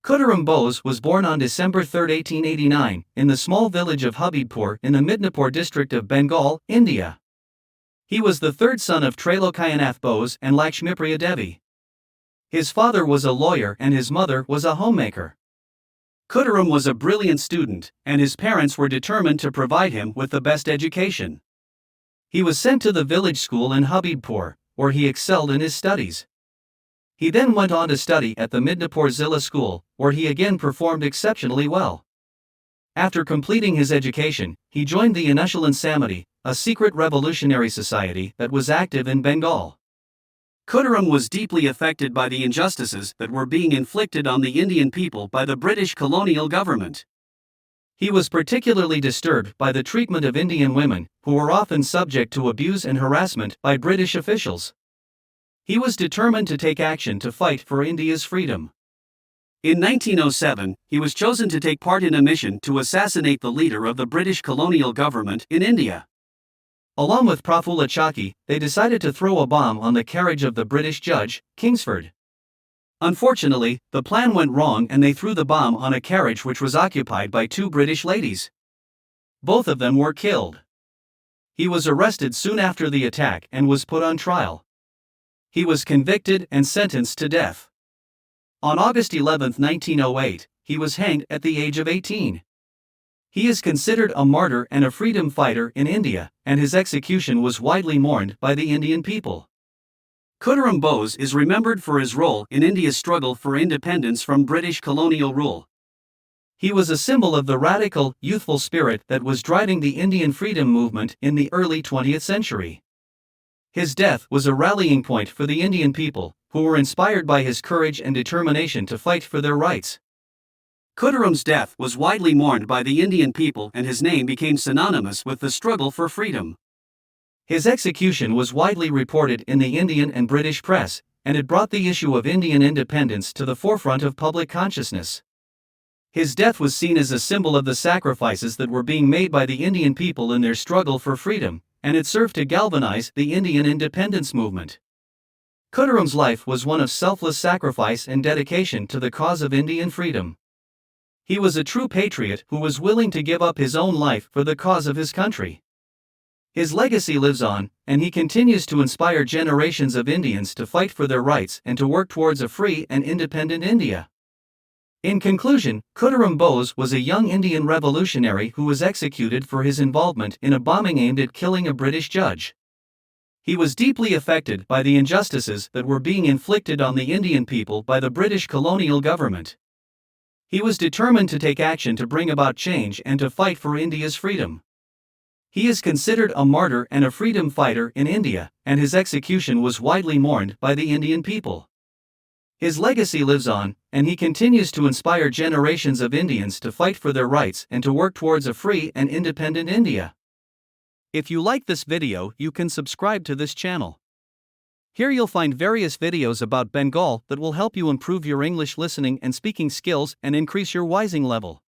Khudiram Bose was born on December 3, 1889, in the small village of Habibpur in the Midnapore district of Bengal, India. He was the third son of Trailokyanath Bose and Lakshmipriya Devi. His father was a lawyer and his mother was a homemaker. Khudiram was a brilliant student, and his parents were determined to provide him with the best education. He was sent to the village school in Habibpur, where he excelled in his studies. He then went on to study at the Midnapore Zilla School, where he again performed exceptionally well. After completing his education, he joined the Anushalan Samiti, a secret revolutionary society that was active in Bengal. Khudiram was deeply affected by the injustices that were being inflicted on the Indian people by the British colonial government. He was particularly disturbed by the treatment of Indian women, who were often subject to abuse and harassment by British officials. He was determined to take action to fight for India's freedom. In 1907, he was chosen to take part in a mission to assassinate the leader of the British colonial government in India. Along with Prafulla Chakki, they decided to throw a bomb on the carriage of the British judge, Kingsford. Unfortunately, the plan went wrong and they threw the bomb on a carriage which was occupied by two British ladies. Both of them were killed. He was arrested soon after the attack and was put on trial. He was convicted and sentenced to death. On August 11, 1908, he was hanged at the age of 18. He is considered a martyr and a freedom fighter in India, and his execution was widely mourned by the Indian people. Khudiram Bose is remembered for his role in India's struggle for independence from British colonial rule. He was a symbol of the radical, youthful spirit that was driving the Indian freedom movement in the early 20th century. His death was a rallying point for the Indian people, who were inspired by his courage and determination to fight for their rights. Khudiram's death was widely mourned by the Indian people and his name became synonymous with the struggle for freedom. His execution was widely reported in the Indian and British press, and it brought the issue of Indian independence to the forefront of public consciousness. His death was seen as a symbol of the sacrifices that were being made by the Indian people in their struggle for freedom, and it served to galvanize the Indian independence movement. Khudiram's life was one of selfless sacrifice and dedication to the cause of Indian freedom. He was a true patriot who was willing to give up his own life for the cause of his country. His legacy lives on, and he continues to inspire generations of Indians to fight for their rights and to work towards a free and independent India. In conclusion, Khudiram Bose was a young Indian revolutionary who was executed for his involvement in a bombing aimed at killing a British judge. He was deeply affected by the injustices that were being inflicted on the Indian people by the British colonial government. He was determined to take action to bring about change and to fight for India's freedom. He is considered a martyr and a freedom fighter in India, and his execution was widely mourned by the Indian people. His legacy lives on, and he continues to inspire generations of Indians to fight for their rights and to work towards a free and independent India. If you like this video, you can subscribe to this channel. Here you'll find various videos about Bengal that will help you improve your English listening and speaking skills and increase your wising level.